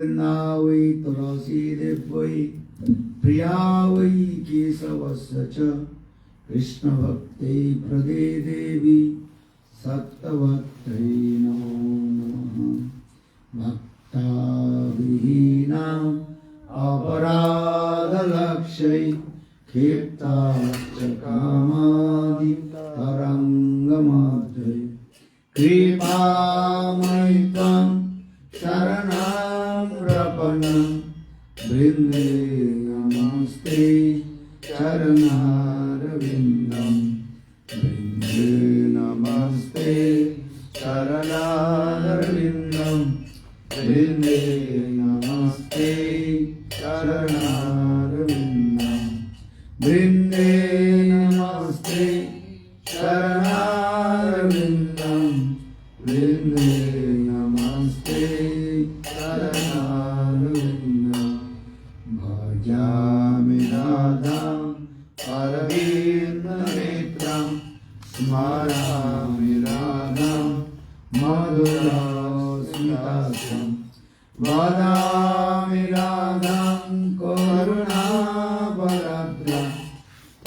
वै तुलसीदेव्यै प्रिया वै केशवस्य च कृष्णभक्त्यै प्रदे देवी सत्त्ववत्यै नमो नमः। भक्ताविहीनाम् अपराधलक्ष्यै क्षिप्ताश्च कामादि तरङ्गमाद्यै कृपामयि त्वं शरणं प्रपन्नं वृन्दे नमस्ते चरणारविन्दं वृन्दे नमस्ते चरणारविन्दं वृन्दे नमस्ते चरणारविन्दं वृन्दे नमस्ते चरणारविन्दं वृन्दे नमस्ते चरणारविन्दं भजामि राधां अरविन्दनेत्रं स्मरामि राधां मधुरस्मिताक्षं वदामि राधां करुणावरद्रां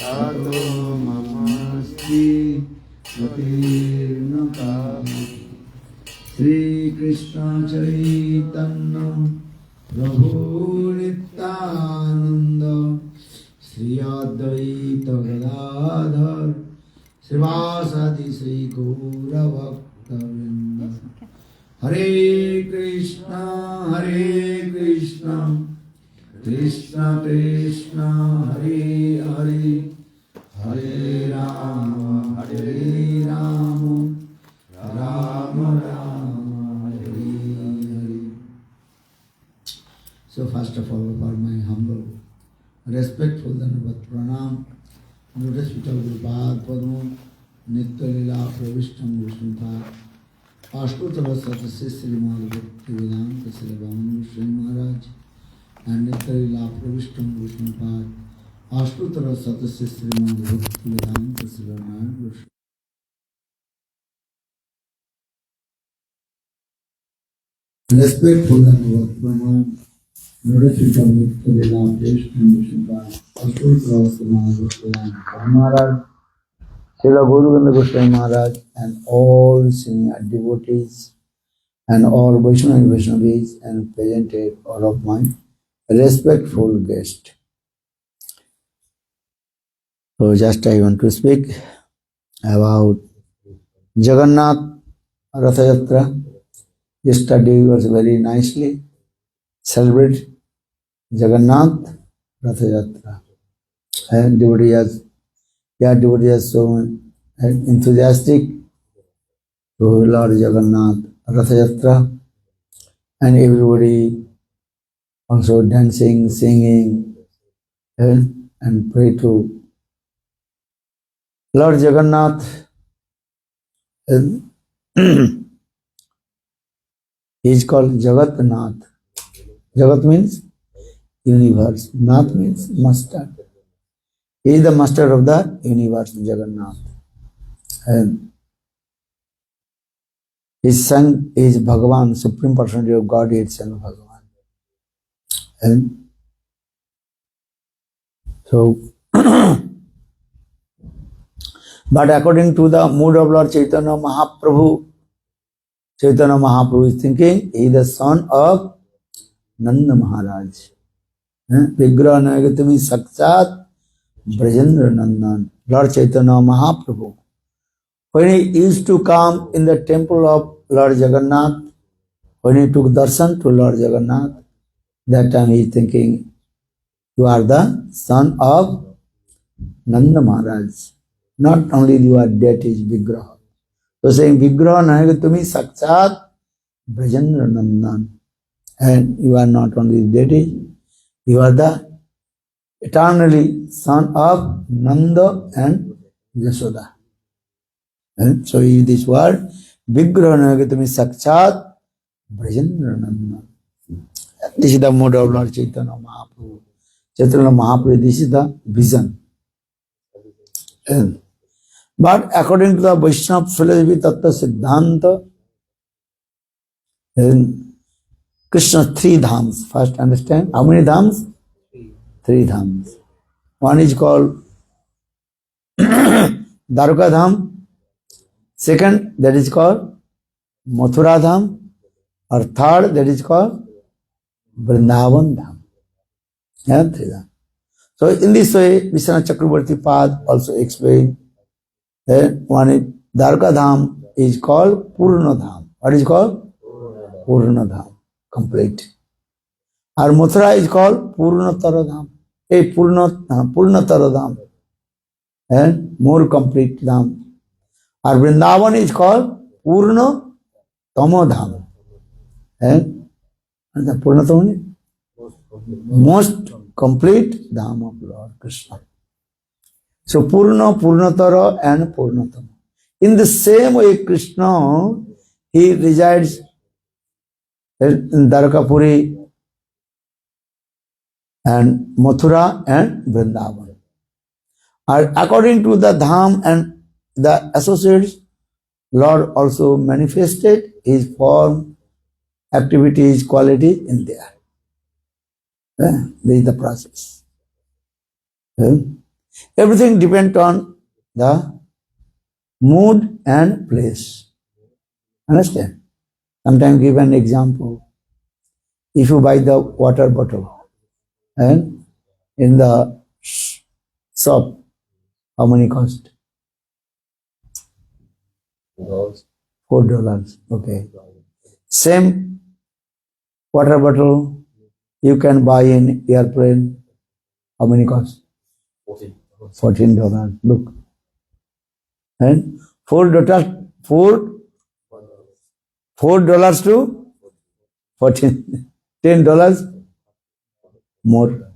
ततो ममस्ति मतिर्न कामः। श्री कृष्ण चैतन्य प्रभु नित्यानंद श्री अद्वैत गदाधर श्रीवासादि श्री गौरभक्तवृंद। हरे Krishna Krishna Krishna Hare Hare Hare Ram Ram Ram Hare Hare. So first of all, for my humble, respectful Dandavat Pranam, Lotus feet of Gurupad Padma, Nitya Lila Pravishtam Vishnupada, Ashtutara Satasya Srimad Bhaktivedanta Srivamanu Sri Maharaj, and Nitya Lila Pravishtam Vishnupada, Ashtutara Satasya Srimad Bhaktivedanta Srivamanu Sri. Respectful Dandavat Pranam, Lotus feet of Nitya Lila Pravishtam Vishnupada, Ashtutara Srimad Bhaktivedanta Maharaj, Srila Guru Goswami Maharaj, and all senior devotees and all Vaishnava and Vaishnavis, and presented all of my respectful guests. So just I want to speak about Jagannath Ratha Yatra. Yesterday was very nicely celebrated Jagannath Ratha Yatra. And devotees are so enthusiastic to Lord Jagannath Ratha Yatra, and everybody also dancing, singing, and pray to Lord Jagannath. He is called Jagat Nath. Jagat means universe. Nath means master. He is the master of the universe, Jagannath. And his son is Bhagavan, Supreme Personality of God itself, Bhagavan. And so, but according to the mood of Lord Chaitanya Mahaprabhu is thinking he is the son of Nanda Maharaj. Vigraha Nayagatami Sakshat Brajendra Nandan. Lord Chaitanya Mahaprabhu, when he used to come in the temple of Lord Jagannath, when he took darshan to Lord Jagannath, that time he is thinking, you are the son of Nanda Maharaj. Not only you are deity, Vigraha. So saying, Vigraha Nayagatami Sakshat Brajendra Nandan. And you are not only deity, you are the eternally son of Nanda and Yashoda. And so in this word, Vigraha Nayagatami Sakshat Brajendra Nandan. This is the mode of Lord Chaitanya Mahaprabhu. Chaitanya Mahaprabhu, this is the vision. But according to the Vaishnava philosophy, Tattva Siddhanta, Krishna three dhams. First understand, how many dhams? Three dhams. One is called Dwarka Dham. Second, that is called Mathura Dham. Or third, that is called Vrindavan Dham. Yeah, three dham. So in this way, Vishwanath Chakravarti Pad also explained that one is Dwarka Dham is called Purna Dham. What is called? Purna Dham. Complete. Or Mathura is called Purnatara Dham. Purnatara Dham. And more complete Dham. Or Vrindavan is called Purna Tamo Dham. And the Purna Tamo is most complete Dham of Lord Krishna. So Purna, Purnatara and Purnatama. In the same way, Krishna, he resides in Dwarkapuri and Mathura and Vrindavan. According to the Dham and the associates, Lord also manifested his form, activities, qualities in there. This is the process. Everything depends on the mood and place. Understand? Sometimes give an example. If you buy the water bottle and in the shop, how many cost? $4. Okay. Same water bottle you can buy in airplane. How many cost? $14. Look. And $4 to 14. $10 more.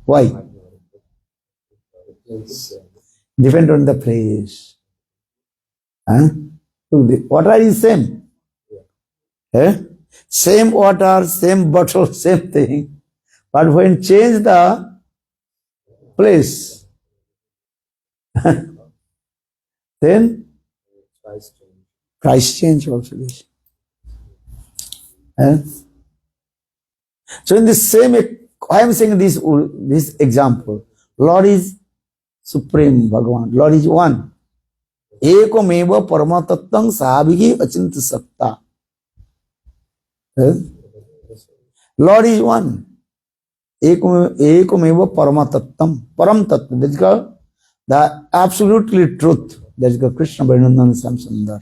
Why? Depend on the place. Water is same. Same water, same bottle, same thing. But when change the place, then price change also is. So in the same, I am saying this example. Lord is supreme, Bhagavan. Lord is one. Ekameva paramatattam sahabhigi achinta sakta. Lord is one. Ekameva paramatattam. Param tattva. That is called the absolutely truth. That is called Krishna Vaidyananda Samsundar.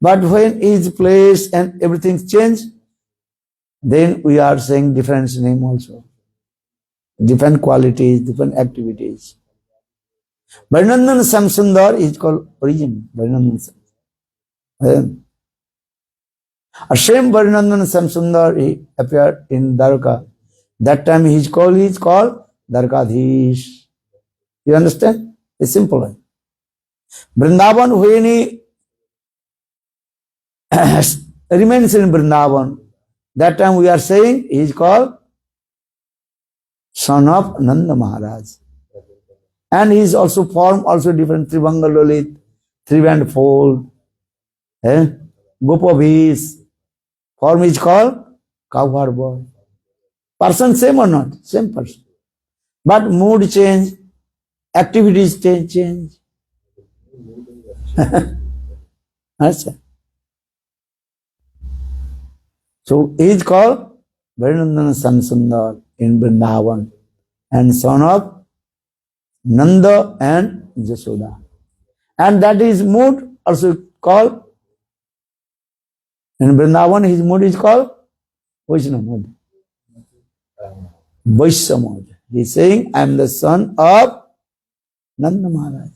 But when his place and everything change, then we are saying different name also. Different qualities, different activities. Vaidyananda Samsundar is called origin. Vaidyananda Samsundar. Same Vaidyananda Samsundar, he appeared in Dwarka. That time he is called Dwarkadhish. You understand? It's simple. Vrindavan, when he remains in Vrindavan, that time we are saying he is called son of Nanda Maharaj. And he is also form also different. Tribanga Lalit, three-band fold, Gopabhis. Form is called cowherd boy. Person same or not? Same person. But mood change, activities change. So he is called Vaidyananda Samsundar in Vrindavan and son of Nanda and Jasoda. And that is mood also called, in Vrindavan his mood is called Vaishnava mood. Vaishnava mood. He is saying, I am the son of Nanda Maharaj.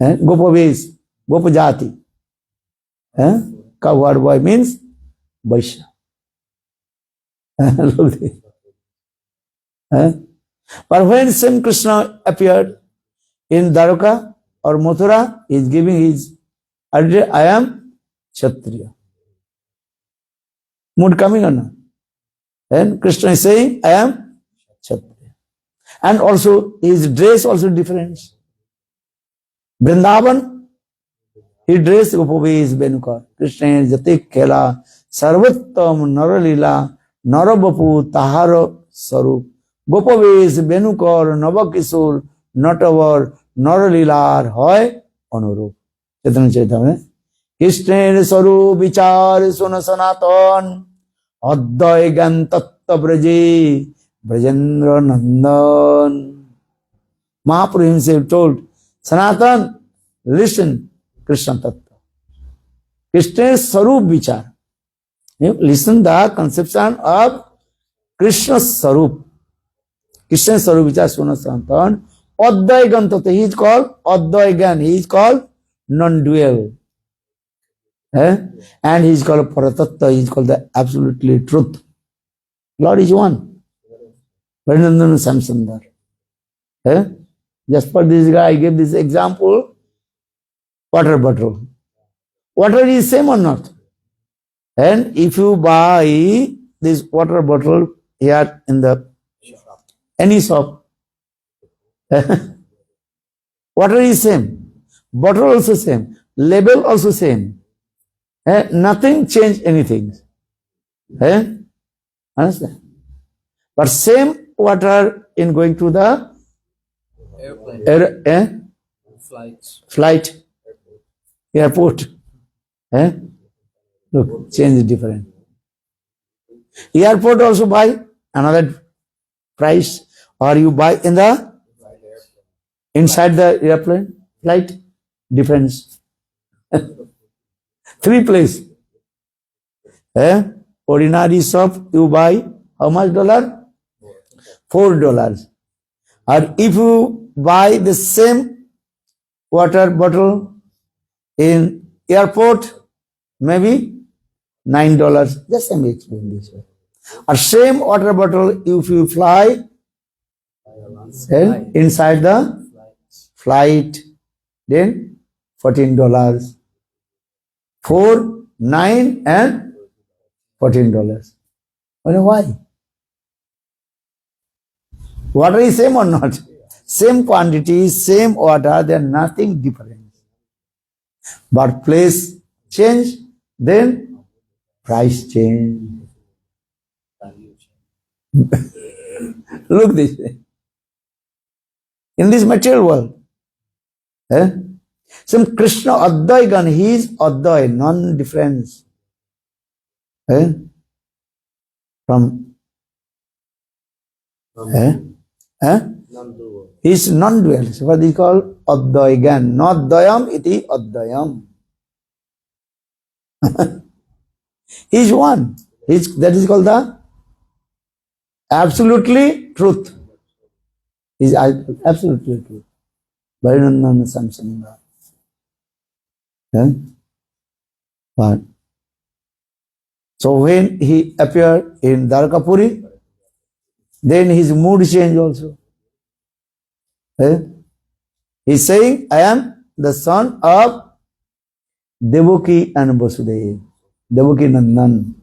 Gopavesi, Gopajati. Cowherd boy means Vaishnava. But when same Krishna appeared in Dwarka or Mathura, he is giving his address, I am Kshatriya. Mood coming or not? Then Krishna is saying, I am Kshatriya. And also his dress also different. Vrindavan, He dressed Gopavesh Benukar. Krishna Jatik Khela Sarvottam Naralila Narabapu Tahara Sarup. Gopavesh Benukar Navakisur Natavar Naralilar Hoy Anurup. Chaitanya Chaitanya. Krishna Sarup Vichar Suna Sanatan Advai Gan Tatta Braje Brajendra Nandan. Mahaprabhu himself told Sanatan, listen, Krishna Tattva. Krishna's Sarup Vichar. Listen the conception of Krishna's Sarup. Krishna's Sarup Vichar Suna Sanatan. Advaigan Tattva. He is called Advaigan. He is called non-dual. And he is called Paratattva. He is called the absolutely truth. Lord is one. Varinandana Samsundar. Just for this guy, I gave this example. Water bottle. Water is same or not? And if you buy this water bottle here in the any shop, water is same. Bottle also same. Label also same. Nothing change anything. Understand? But same water in going to the airplane. Flight. Airport. Look, change is different. Airport also buy another price, or you buy in the inside the airplane flight, difference. 3 places. Ordinary shop you buy how much dollar? $4. Or if you buy the same water bottle in airport, maybe $9. Just let me explain this way. Or same water bottle if you fly inside the flight, then $14. 4, 9 and $14. Why? Water is same or not? Same quantity, same water, there nothing different. But place change, then price change. Look this way. In this material world, some Krishna Advaigan, he is Advai, non-difference. From he is non-dual. So what is called Advaigan. Not Dayam, iti Advayam. He is one. That is called the absolutely truth. He is absolutely truth. Varinandana Samsundar. But so when he appeared in Dwarkapuri, then his mood changed also. He is saying, I am the son of Devaki and Vasudeva. Devaki Nandan.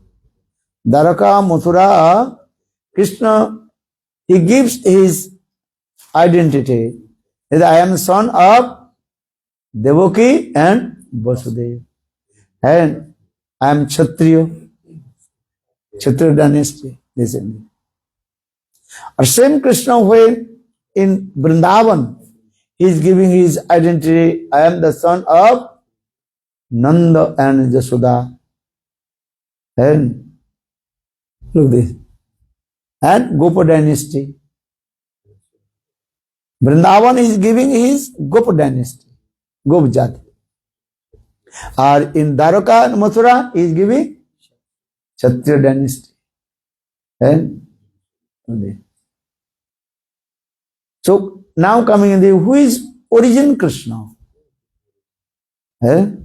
Dwarka, Mathura, Krishna, he gives his identity. That I am son of Devaki and Vasudeva. And I am Kshatriya. Kshatriya dynasty. Listen. Or same Krishna when in Vrindavan, he is giving his identity. I am the son of Nanda and Jasoda. And look this. And Gopa dynasty. Vrindavan is giving his Gopa dynasty. Gop Jati. Or in Dwarka and Mathura, he is giving Kshatriya dynasty. And so now coming in the who is origin Krishna? Varinandana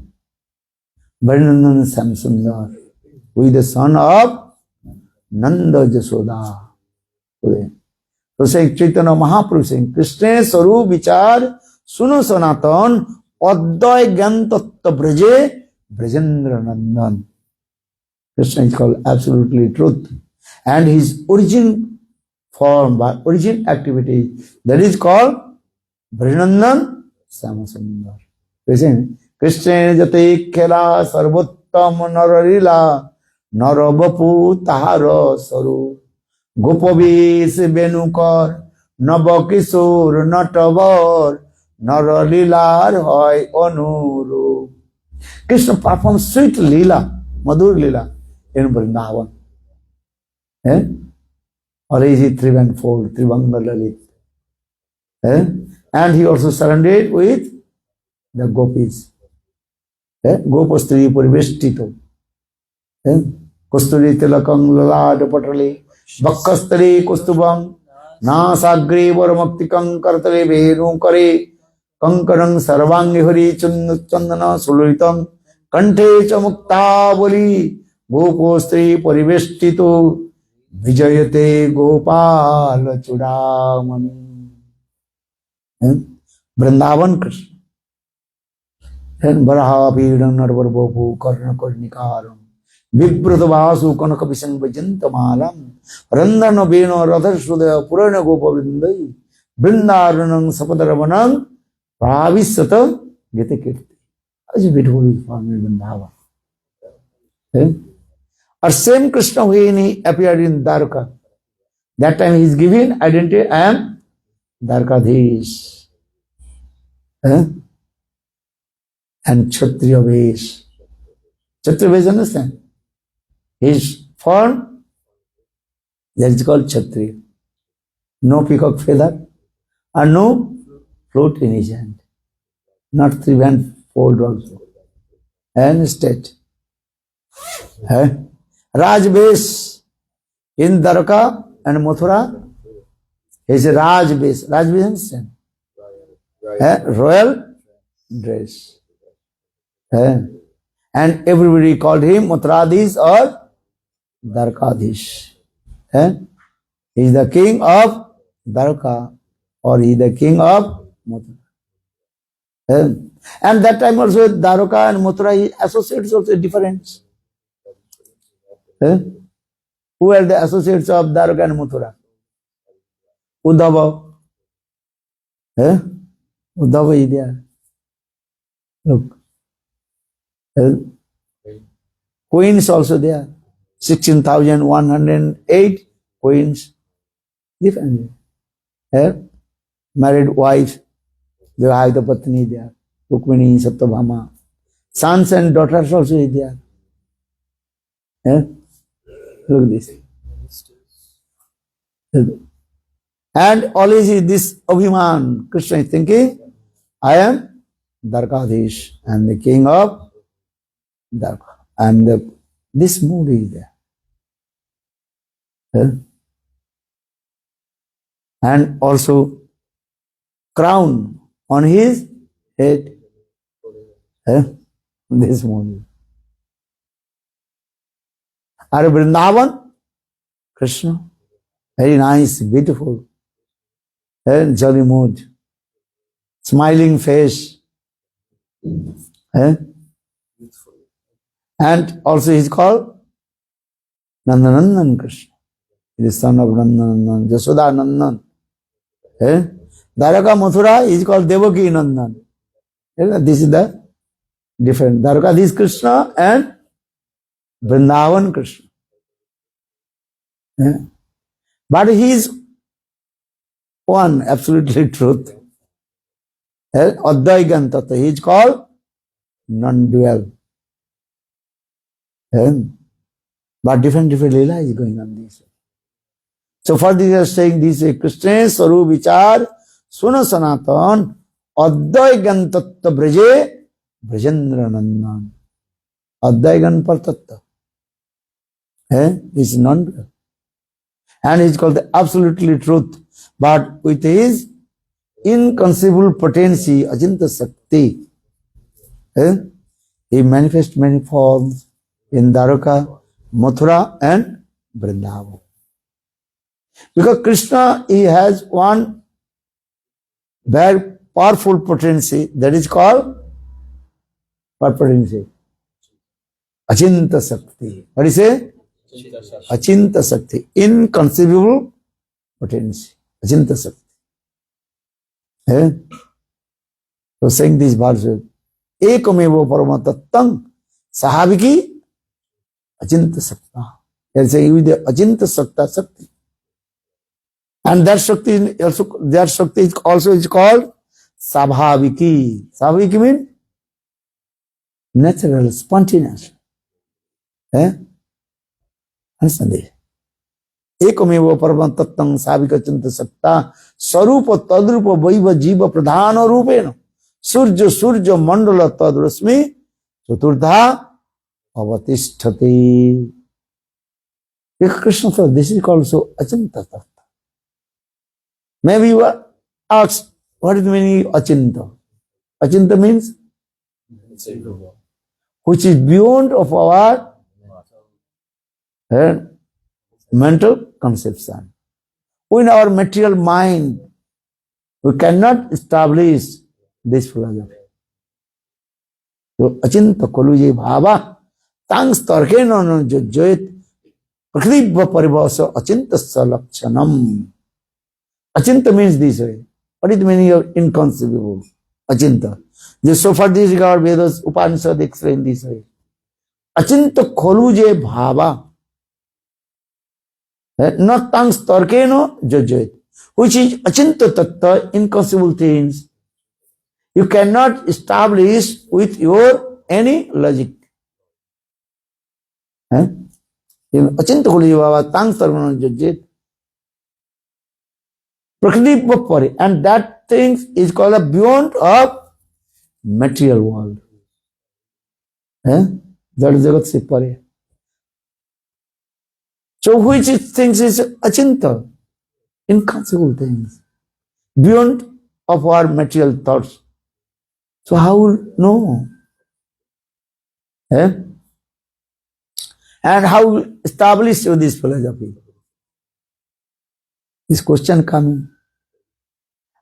Samsundar, who is the son of Nanda Jasoda. So saying Chaitanya Mahaprabhu saying, Krishna Sarup Vichar Suno Sanatan Advai Gyan Tattva Braje Brajendra Nandan. Krishna is called absolutely truth. And his origin form, by origin activity, that is called Varinandana Samsundar. Krishna जते खेला सर्वोत्तम नरलीला नर बपु ताहार स्वरूप गोपवेश बेणुकर नव किशोर नटवर नरलीलार है अनुरूप. Krishna performs sweet lila, madhur lila in Vrindavan. Or is he Trivanfold, Trivanga Lalit? And he also surrendered with the gopis. Gopastri Puriveshtito. Kusturi Tilakam Lalad Patali. Bakkastri Kustubam. Nasagri Varamaktikam Kartale Venu Kare. Kankarang Sarvangi Hari Chandana Suluitam. Kante Chamukta Gopastri Puriveshtito. Vijayate Gopala Chudamani. Vrindavan Krishna. And Baraha Pidam Narvar Bopu Karna Karnikaram. Vibrata Vasu Kanakapisan Vajantamalam. Randana Beno Radhashuda Purana Gopa Vindai. Vrindaranam Sapadaravanam. Pravisata Gita Kirti. How is beautiful family Vrindavan. Or same Krishna when he appeared in Dwarka. That time he is given identity, I am Dwarkadhish. And Kshatriya Vesh. Kshatriya Vesh, understand? His form, that is called Kshatriya. No peacock feather and no flute in his hand. Not 3-band fold also. And state. Raj Vesh in Dwarka and Mathura is a Raj Vesh. Raj Vesh, understand? Royal dress. And everybody called him Mathuradhish or Dwarkadhish. He is the king of Dwarka or he is the king of Mathura. And that time also Dwarka and Mathura associates also different. Who are the associates of Dwarka and Mathura? Uddhava. Uddhava is there. Look. Queens also there. 16,108 queens. Different. Married wives. They have the Patni there. Rukmini, Satyabhama. Sons and daughters also is there. Look at this. And always is this Abhiman. Krishna is thinking, I am Dwarkadhish. I am the king of Dwarka. I am this mood is there. And also crown on his head. This mood. Are Vrindavan? Krishna. Very nice, beautiful. Jolly mood. Smiling face. And also he is called Nandanandan Krishna. He is son of Nandanandan, Jasoda Nandan. Dwarka Mathura is called Devaki Nandan. This is the different. Dwarka is Krishna and Vrindavan Krishna. But he is one, absolutely truth. Advaigan Tattva. He is called non-dual. But different lila is going on this. So for this, they are saying this Krishna Sarup Vichar Suna Sanatan Advaigan Tattva Braje Brajendra Nandan. Advaigan par Tattva. Is non-dual. And he is called the absolutely truth. But with his inconceivable potency, Ajanta Sakti, he manifests many forms in Dwarka, Mathura and Vrindavan. Because Krishna, he has one very powerful potency that is called what potency? Achinta Sakti. What is it? Achinta Sakti. Inconceivable potency. Achinta Sakti. So saying these verses, एकमेव परम तत्तं sahaviki achinta sakta. There is a achinta sakta sakti. And that shakti is also called sabhaviki. Sabhaviki means natural, spontaneous. Understand this? एकमेव परम तत्तं साविक चिंत सकता स्वरूप तद्रूप wav जीव प्रधान रूपेण सूर्य सूर्य मंडल तद्रश्मि चतुर्धा अवतिष्ठते. Krishna said, this is called so achinta tattva. Maybe you ask, what is the meaning of achinta? Achinta means which is beyond of our mental conception. In our material mind, we cannot establish this philosophy. So, achinta koluje bhava tangs tarkena jojet prakriva parivasa achintasya lakshanam. Achinta means this way. What is the meaning of inconceivable? Achinta. So far this regard Vedas Upanishad explain this way. Achinta koluje bhava. Not tangs tarkena jojet. Which is achinta tattva, inconceivable things. You cannot establish with your any logic. Achinta koluje bhava tangs tarkena jojet. Prakriti Bhapari, and that thing is called a beyond of material world. That is Jagat se pare. So which things is achinta? Inconceivable things. Beyond of our material thoughts. So how will know? And how will establish this philosophy? This question coming.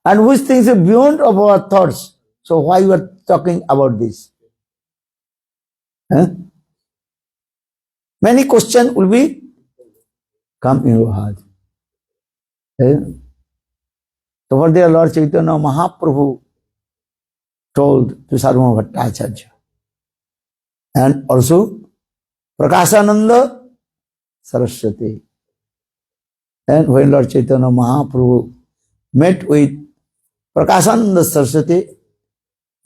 And which things are beyond of our thoughts? So why you are talking about this? Many questions will be come in your heart. So what their Lord Chaitanya Mahaprabhu told to Sarvabhauma Bhattacharya. And also Prakashananda Saraswati. And when Lord Chaitanya Mahaprabhu met with Prakashananda Saraswati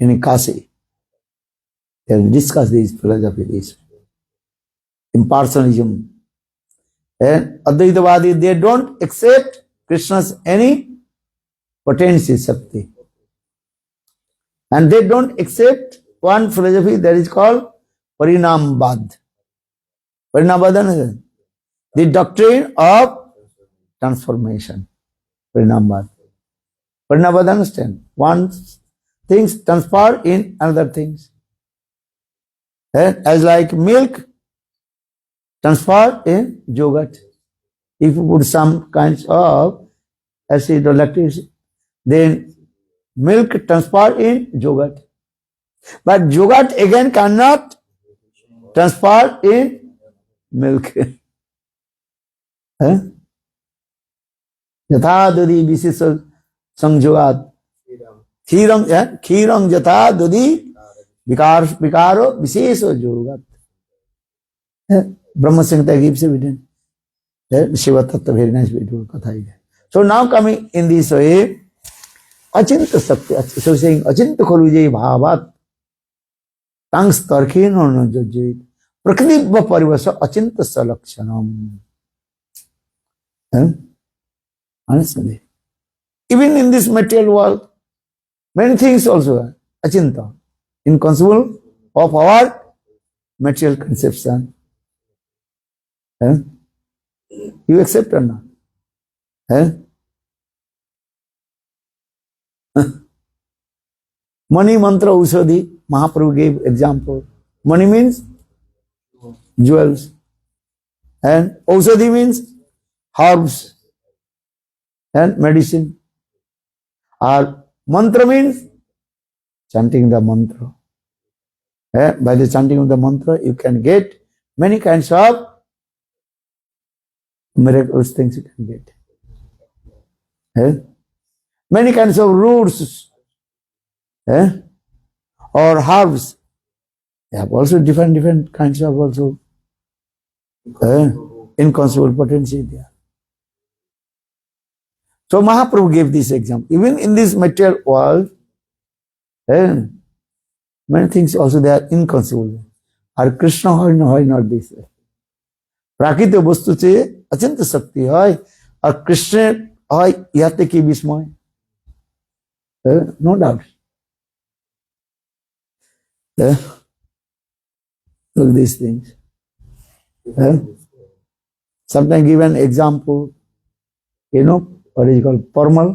in Kasi, they discussed this philosophy, this impersonalism. And Advaitavadi, they don't accept Krishna's any potency, Shakti. And they don't accept one philosophy that is called Parinambad. Parinambad, the doctrine of transformation. Parinambad. Parinambad, understand? One things transfer in another things. As like milk transfer in yogurt. If you put some kinds of acid or lactic, then milk transfer in yogurt. But yogurt again cannot transfer in milk. Yatha dudi visesa sanjogat. Khirang yatha dudi vikaro visesa jogat. Brahma Samhita gives evidence. Shiva Tattva, very nice beautiful katha. So now coming in this way, achinta sakti, so saying achinta koluje bhavat tangs tarkhen no jajit prakriti parivasa achinta salakshanam. Understand? Even in this material world, many things also are achinta, inconceivable of our material conception. You accept or not? Mani mantra usadi, Mahaprabhu gave example. Money means jewels. And usadi means herbs and medicine. Or mantra means chanting the mantra. By the chanting of the mantra, you can get many kinds of miraculous things you can get. Many kinds of roots. or herbs. They have also different kinds of also inconceivable potency there. So Mahaprabhu gave this example. Even in this material world, many things also they are inconceivable. Or Krishna hoy not this. প্রাকৃত বস্তু চেয়ে অচিন্ত শক্তি হয় আর কৃষ্ণের হয় ইহাতে কি বিস্ময় no doubt look these things sometimes give an example what is called formal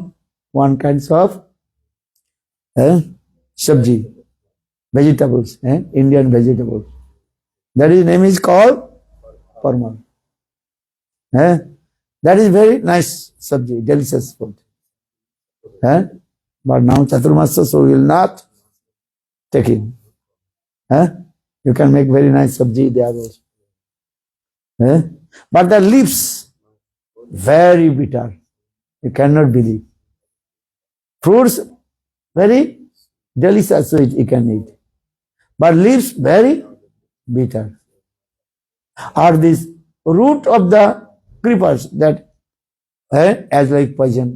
one kinds of sabji vegetables Indian vegetables that is name is called formal. That is very nice sabji, delicious food. But now Chaturmasya, so we will not take it. You can make very nice sabji there also. But the leaves, very bitter. You cannot believe. Fruits, very delicious, sweet, you can eat. But leaves, very bitter. Are this root of the creepers that as like poison,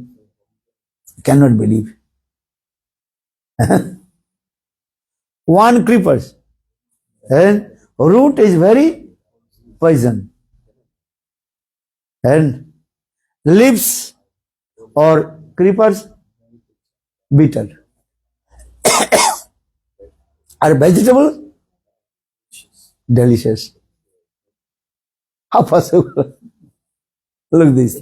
cannot believe. One creepers and root is very poison and leaves or creepers bitter. Are vegetable delicious. How possible? Look this.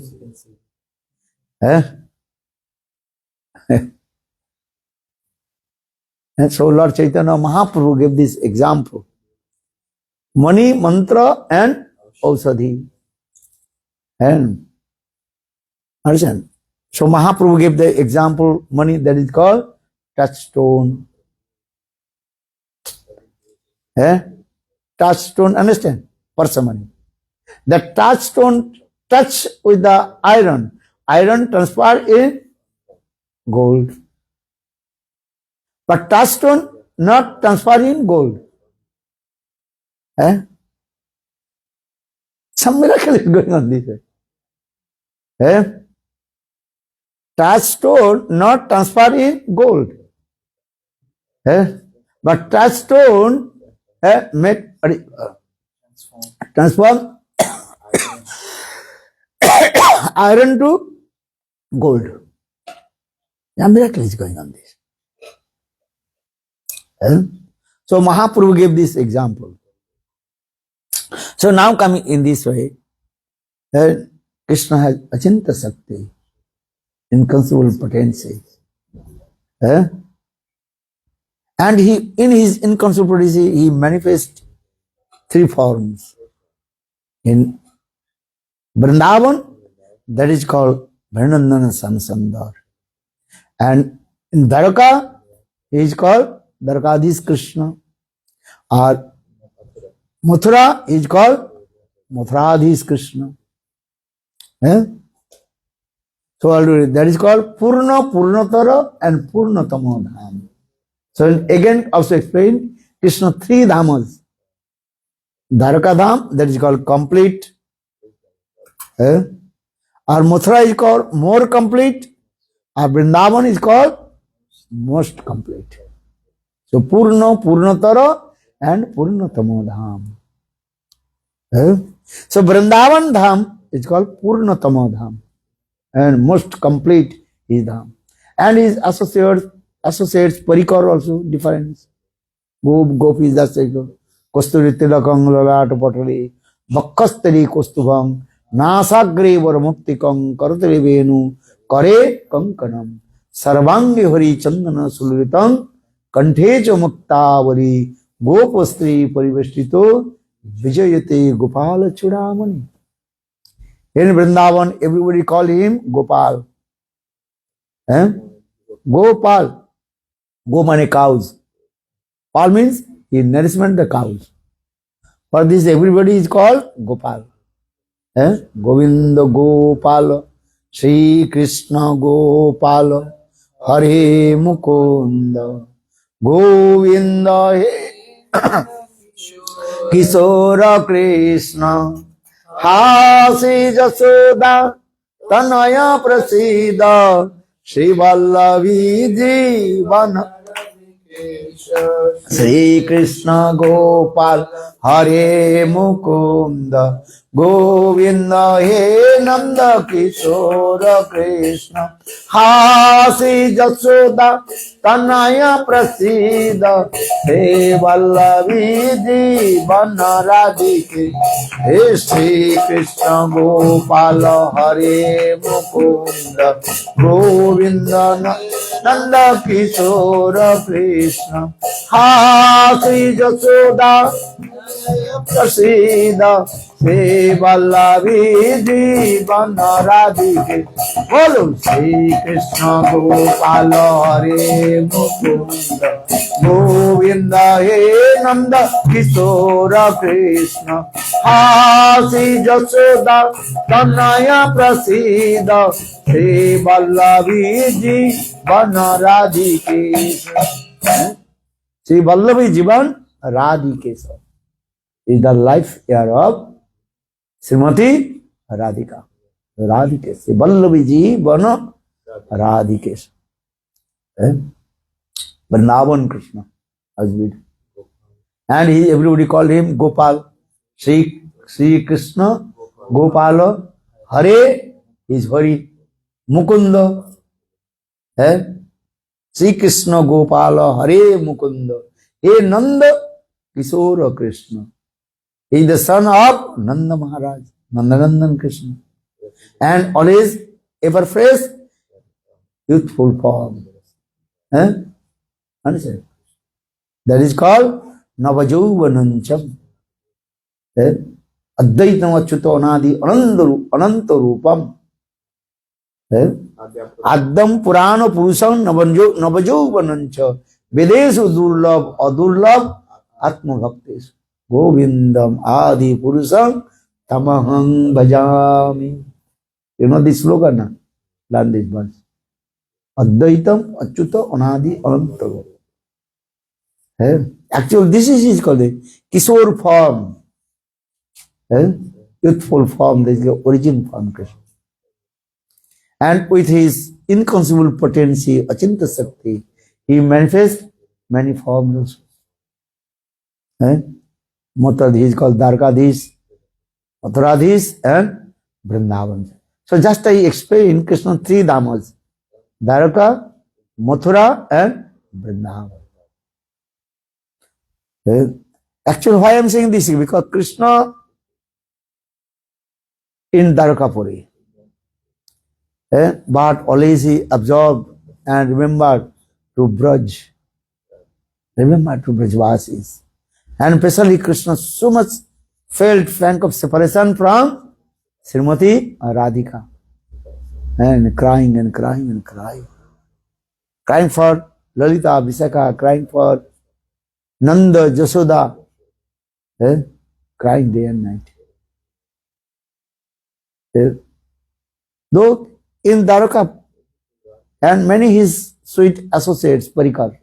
And so Lord Chaitanya Mahaprabhu gave this example. Mani, mantra and ausadhi. And understand? So Mahaprabhu gave the example, mani, that is called touchstone. Touchstone, understand? Parsamani. The touchstone touch with the iron. Iron transfer in gold. But touchstone not transfer in gold. Some miracle is going on this way. Touchstone not transfer in gold. But touchstone make transform iron to gold. A miracle is going on this. So Mahaprabhu gave this example. So now coming in this way, Krishna has achinta sakti, inconceivable potency. And he, in his inconceivable potency, he manifests three forms. In Vrindavan, that is called Vrinandana Samsandar. And in Dwarka, he is called Dwarkadhish Krishna. Or Mathura is called Mathuradhish Krishna. So already that is called Purna, Purnatara and Purnatama Dham. So again also explained Krishna three dhamas. Dwarka Dham, that is called complete. Or Mathura is called more complete. Or Vrindavan is called most complete. So Purna, Purnatara and Purnatama Dham. So Vrindavan Dham is called Purnatama Dham. And most complete is Dham. And his associates Parikar also difference. Gopis Dasya Kosturitirakang Lalat Patali Bakkastari Kostubham Nasagre Varamuktikam Karatari Venu Kare Kankanam Sarvangi Hari Chandana Sulritam Kanthecha Muktavali Gopastri Parivestito Vijayate Gopala Chudamani. In Vrindavan, everybody call him Gopal. Gopal. Go means cows. Pal means he nourishment the cows. For this, everybody is called Gopal. Govinda Gopal, Sri Krishna Gopal, Hare Mukunda, Govind हे किशोर कृष्ण हासी जसोदा तनया प्रसीद श्री वल्लभी जीवन श्री कृष्ण गोपाल हरे मुकुंद गोविंद हे नंद किशोर कृष्ण हासी जसोदा तनया प्रसीद हे वल्लभी जीवन राधिके हे श्री कृष्ण गोपाल हरे मुकुंद गोविंद नंद किशोर कृष्ण हासी जसोदा प्रसीद श्री वल्लभी जीवन राधिके बोलो श्री कृष्ण गोपाल हरे मुकुंद गोविंद हे नंद किशोर कृष्ण हासी जसोदा तनया प्रसीद श्री वल्लभी जीवन राधिके श्री वल्लभी जीवन राधिकेश्वर is the life year of Srimati Radhika. Radhikesh. Vallavi ji Vana Radhikesh. Vrindavan Krishna. And everybody called him Gopal. Sri Krishna Gopala. Hare is Hari. Mukunda. Sri Krishna Gopala Hare Mukunda. He Nanda Kishora Krishna. He is the son of Nanda Maharaj, Nandanandan Krishna, and always ever fresh, youthful form. Understand? That is called Navajovanancham. Advaitam Achyuto Anadi Ananta Rupam. Addam Purana Purusam Navajovanancha Vedesu Durlabh Adurlabh Atma Bhaktesu. Govindam Adi Purusam Tamaham Bhajami. You know this slogan, na? Learn this verse. Advaitam Achyuta Anadi Ananta. Actually, this is called the Kishore form. Youthful form. This is the origin form. And with his inconceivable potency, Achinta Shakti, he manifests many forms. Motadhish is called Dwarkadhish, Mathuradhish, and Vrindavan. So just I explained Krishna three Dhamas: Dwarka, Mathura, and Vrindavan. Actually, why I am saying this is because Krishna in Dwarkapuri, but always he absorbed and remembered to Braj, remember to Brajvasis. And especially Krishna so much felt frank of separation from Srimati Radhika. And crying and crying and crying. Crying for Lalita, Visakha, crying for Nanda, Jasoda. Crying day and night. Though in Dwarka and many his sweet associates, Parikar,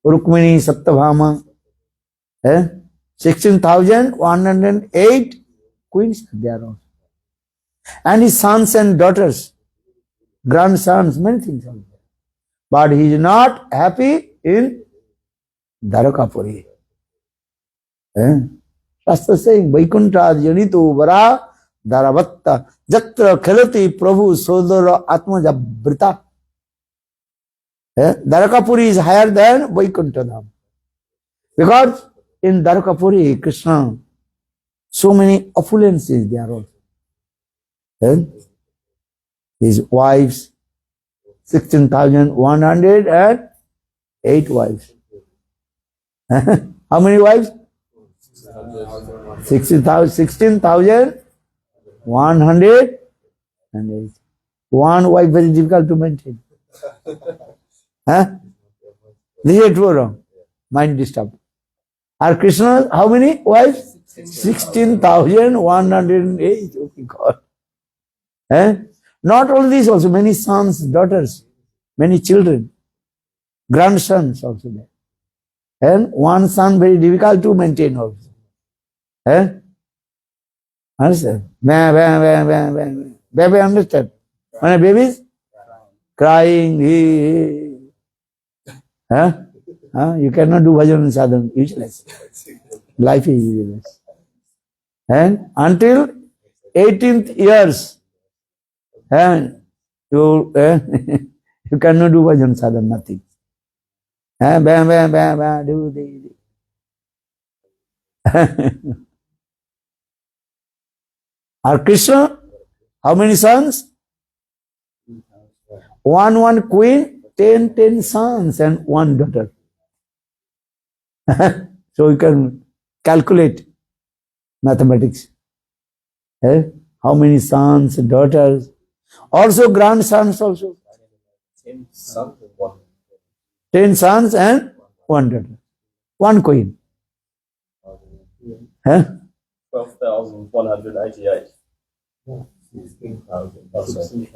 Rukmini, Satyabhama, 16,108 queens there are. And his sons and daughters, grandsons, many things are there. But he is not happy in Dwarkapuri. Shastra saying, Vaikuntha Janito Vara Dharavatta Jatra Khelati Prabhu Sodara Atmaja Brita. Dwarkapuri is higher than Vaikuntha Dham. Because in Dwarkapuri, Krishna, so many opulences there are. His wives, 16,108 wives. How many wives? 16,108. One wife very difficult to maintain. This is true or wrong? Mind disturbed. Are Krishna, how many wives? 16,108. Okay, God. Not only this, also many sons, daughters, many children, grandsons also there. And one son very difficult to maintain also. Understand? Baby understand? When a baby is crying, you cannot do bhajan and sadhana, useless. Life is useless. And until 18th years, you you cannot do bhajan sadhana, nothing. Do the. Or Krishna, how many sons? One queen, 10 sons and one daughter. So you can calculate mathematics. How many sons, daughters, also grandsons also. 10 sons and one. 10 sons and one daughter. One queen. 12,188. 16,000.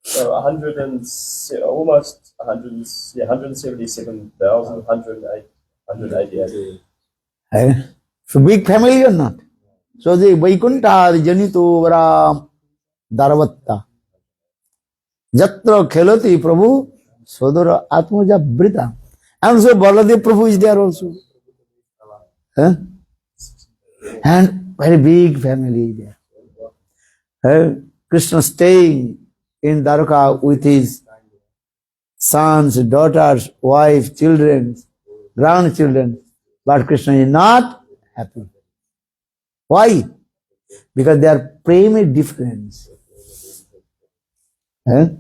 So 177,188. So big family or not? So the Vaikunta Janitu Varam Daravatta. Jatra Khelati Prabhu Sodara Atmaja Brita. And so Baladev Prabhu is there also. And very big family there. Krishna staying in Dwarka with his sons, daughters, wife, children, grandchildren. But Krishna is not happy. Why? Because they are prema difference. You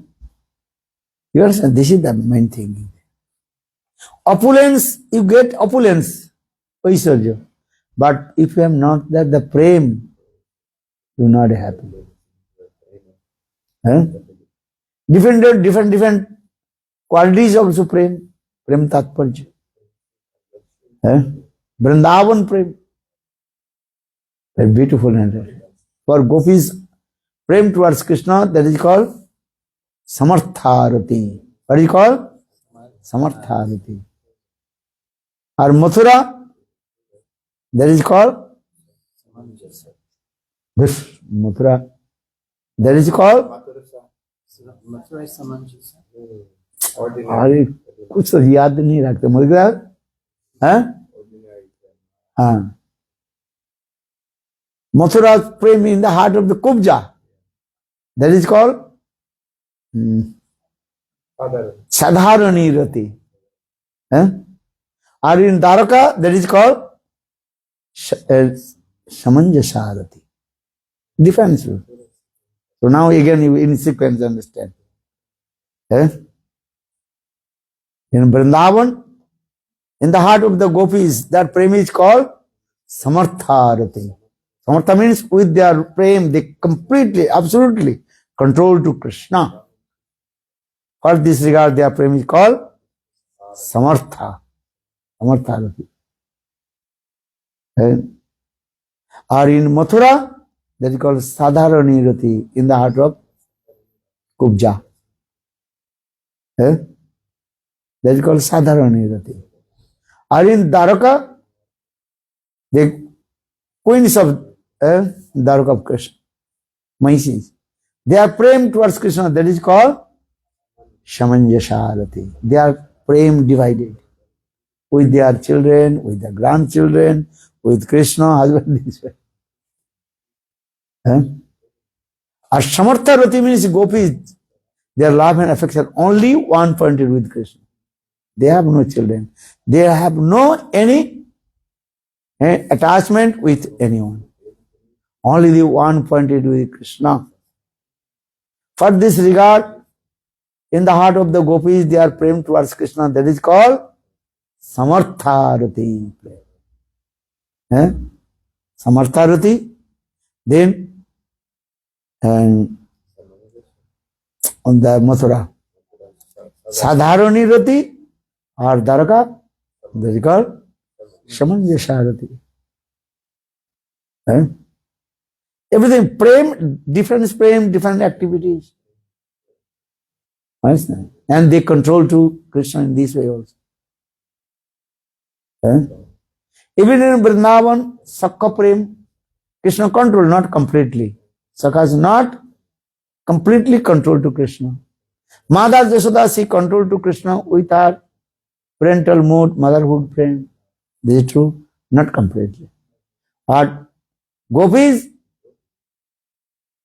understand? This is the main thing. Opulence, you get opulence, Aishwarya. But if you have not that, the prema, you are not happy. Different qualities of Supreme, Prem Tatparja. Vrindavan Prem. Very beautiful. For gopis, Prem towards Krishna, that is called Samartharati. What is it called? Samartharati. Or Mathura, that is called this Mathura. That is called अरे कुछ तो याद नहीं रखते मुझे Mathura prem in the heart of the Kubja. That is called Sadharani Rati. Or in Dwaraka, that is called Samanjasa Rati. Difference. So now again you in sequence understand. In Vrindavan, in the heart of the gopis, that prem is called Samartharati. Samartha means with their prem, they completely, absolutely control to Krishna. For this regard, their prem is called Samartha. Samartharati. Or in Mathura, that is called Sadharani Rati, in the heart of Kubja. That is called Sadharani Rati. Or in Dwaraka, the queens of Dwaraka of Krishna, Mahishis, they are prem towards Krishna, that is called Samanjasa Rati. They are prem divided with their children, with their grandchildren, with Krishna, husband, this way. Or Samartha Rati means gopis, their love and affection only one pointed with Krishna. They have no children. They have no any attachment with anyone. Only the one pointed with Krishna. For this regard, in the heart of the gopis, they are prem towards Krishna. That is called Samartharati. Samartharati. Then, and on the Mathura, Sadharani Rati or Dwaraka, that is called Samanjasa Rati. Everything, prem, different activities. Understand? And they control to Krishna in this way also. Even in Vrindavan, Sakka Prem, Krishna control, not completely. Sakha is not completely controlled to Krishna. Mother Jasoda, she controlled to Krishna with her parental mood, motherhood prem. This is true, not completely. But gopis,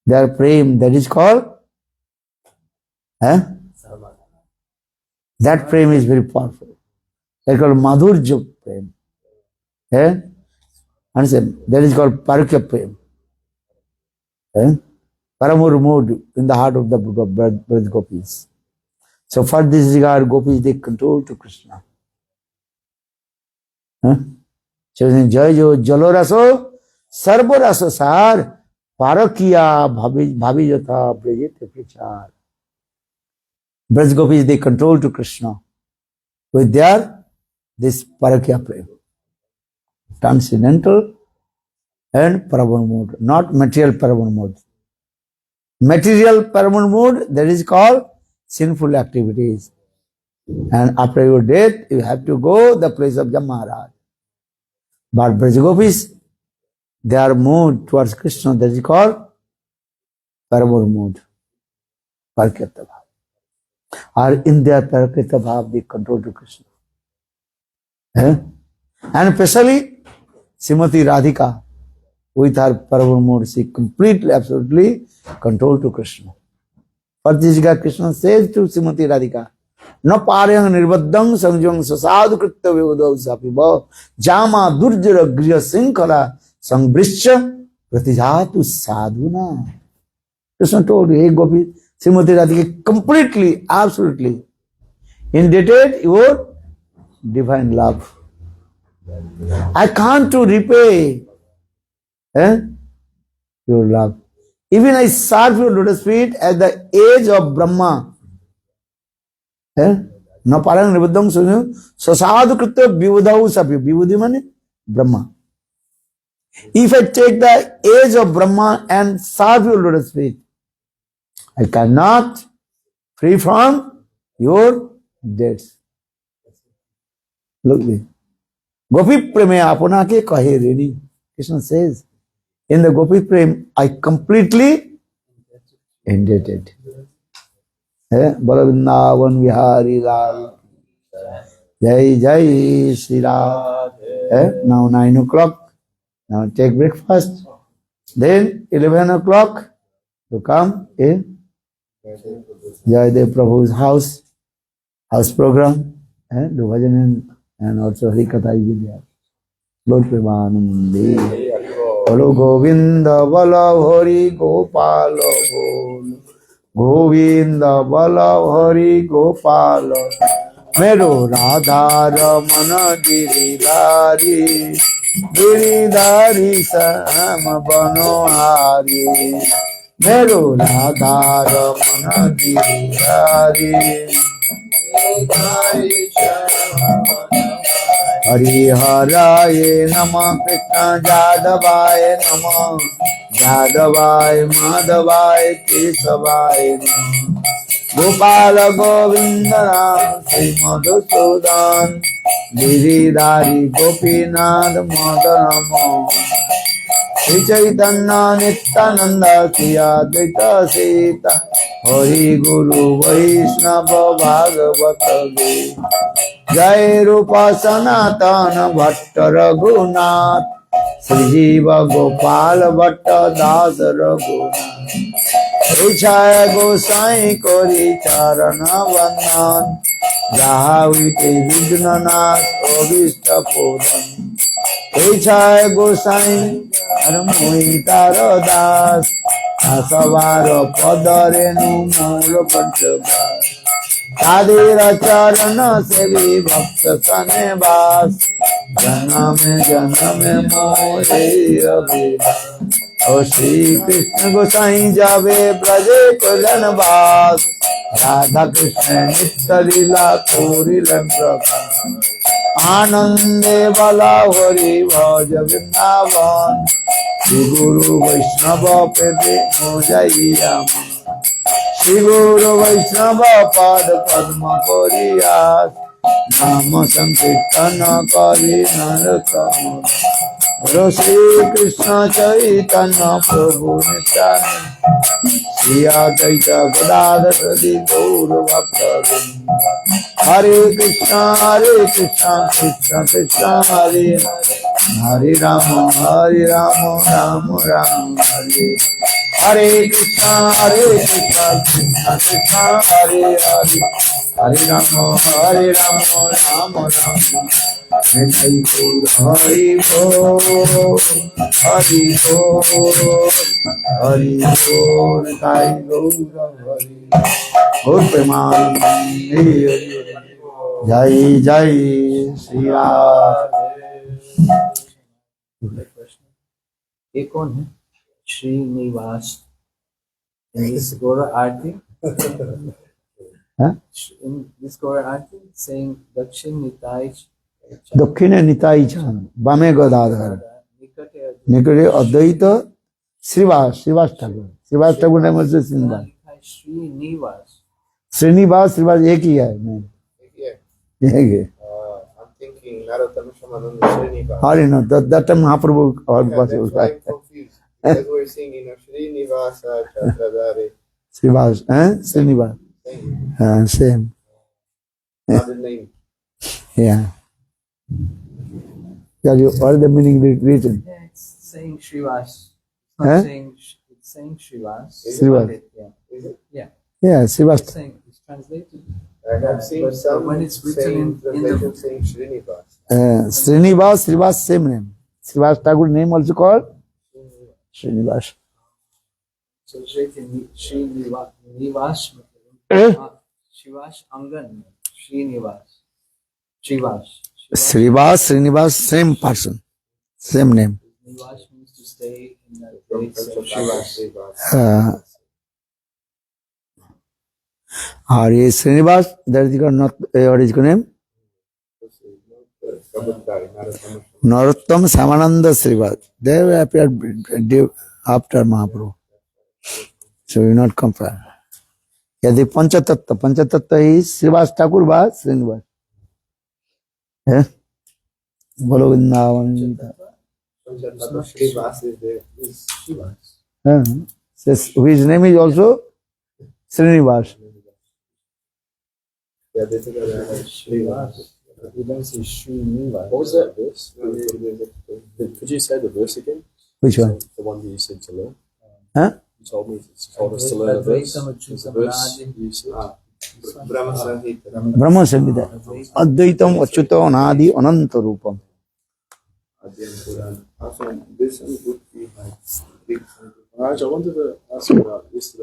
their prem, that is called, that prem is very powerful. That is called madhurya prem. Understand? That is called parakya prem. Paramur mood in the heart of the Braj gopis. So for this regard, gopis, they control to Krishna. So Jai Jo Jaloraso Sarboraso Sar Parakiya Bhavijata Brajete Prachar. Braj gopis, they control to Krishna with their this Parakya prem. Transcendental and Paravan mode, not material Paravan mode. Material Paravan mode, that is called sinful activities. And after your death, you have to go the place of Maharaj. But Brajagopis, they are moved towards Krishna, that is called Paravan mode, Parakita Bhav. Or in their Parakita Bhav, they control to Krishna. And especially Srimati Radhika, with her Paravan mode, she completely, absolutely controlled to Krishna. For this God, Krishna says to Srimati Radhika, "No paryang nirbaddham sanjang sasadu kritta vyudav sapiva jama durjara griya sinkala sangbrischa pratijatu sadhuna." Krishna told, "Hey Gopi, Srimati Radhika, completely, absolutely indebted your divine love. I can't to repay your love. Even I serve your lotus feet at the age of Brahma. No parang nibuddham sunyu sasadu krita vivudau sapi. Vivudi mane Brahma. If I take the age of Brahma and serve your lotus feet, I cannot free from your debts." Look there. Gopi preme apana ke kahe reni. Krishna says, in the Gopi prem, I completely indebted. Bala Vrindavan Vihari Lal. Jai Jai Shri Ram. Now 9 o'clock. Now take breakfast. Then 11 o'clock to come in Jayadev Prabhu's house program. Do bhajan and also Harikatha is there. Lord Premanande. Bolo Govinda Bala Hari Gopala Bolo. Govinda Bala Hari Gopala. Mero Radha Ramana Giridhari. Giridhari Sama Banohari. Mero Radha Ramana Giridhari. Hari Haraye Namah Krishna Jadavaya Namah Jadavaya Madhavaya Kesavaya Namah Gopala Govinda Ram Sri Madhusudan Giridhari Gopinath Madanamo Sri Chaitanya Nityananda Sri Advaita Sita Hari Guru Vaishnava Bhagavata Gita Jai Rupa Sanatana Bhatta Raghunath Sri Jiva Gopal Bhatta Das Raghunath Uchaya Gosai Kori Charana Vandan Jahavite Vidnanath Ovista Podam Uchaya Gosai Armohi Taro Das Asavaro Padarenu Mura Panchagas Adira Charana Sevi Bhakta Sane Vas Janame Janame More Abhilas O Shri Krishna Gosai Jave Braje Kalan Vas Radha Krishna Nitya Lila Korilan Prakash Anande Bala Hari Bhaja Vrindavan Shri Guru Vaishnava Pede Mojayama Shri Guru Vaishnava Pada Padma Koriyas Nama Sankirtana Kari Narottama Guru Shri Krishna Chaitanya Prabhu Nityananda Shri Advaita Gadadhar Sadi Gaura Bhakta Hare Krishna Krishna Krishna Hare Hare Rama Rama Rama Hare Hare Krishna Krishna Krishna Hare Hare Hare Rama Rama Rama Nitai Gaur Hari Bol Hari Bol Hari Bol Nitai Gaur Hari Gaur Premanande Jai Jai Shri Ram. ये कौन है? Srinivas in this Gora Arti. Huh? In this Gora Arti, saying Dakshin Nitai দক্ষিণে নিতাই চান বামে গদাধর নিকটে অদ্বৈত শ্রীবাস ঠাকুর नाम হচ্ছে श्रीनिवास Srinivas. श्रीनिवास श्रीवास एक ही है नहीं एक है I'm thinking Narottama Shamananda Srinivas. अरे no that time महाप्रभु और Yeah, बस that's why I'm confused. That's why we're singing Srinivasa Chakradhari. Shrivas हैं श्रीनिवास हाँ same Not the name. yeah yeah you all the meaning written Yeah, it's saying Srivas. It's Huh? not saying, it's saying Srivas. Srivas. Yeah. Is it? Yeah. yeah Shrivas It's saying, it's translated. I have seen But some when it's written saying in the- translation saying Srinivas. Srinivas Shrivas same name Shrivas Thakur name also called Srinivas So it's written Srinivas. Nivas. Eh? Shivas Angan. Srinivas. Shivas. Shrivas Srinivas same person same name Nivas means to stay in that place of Shivas. और ये Srinivas that is called not what is his name Kabadari, Narottama. Narottam Samananda Srivas. They appeared after Mahaprabhu. So you not compare. यदि पंचतत्व is Shrivas Thakur व श्रीनिवास है बोलो Vrindavan Panchatattva Srinivas is there. It's Shivas. his name is also Srinivas. Yeah, this is Srivas. You don't say Srinivas. What was that verse? Could you say the verse again? Which one? The one that you said to learn. Huh? You told us to learn a verse. Advaitam The verse you said. Brahma Sanhita. Brahma Samhita. Advaitam Achyuta Anadi Ananta Rupam. Adhyam Puran. Also, this book we have. Raj, I wanted to ask you about yesterday.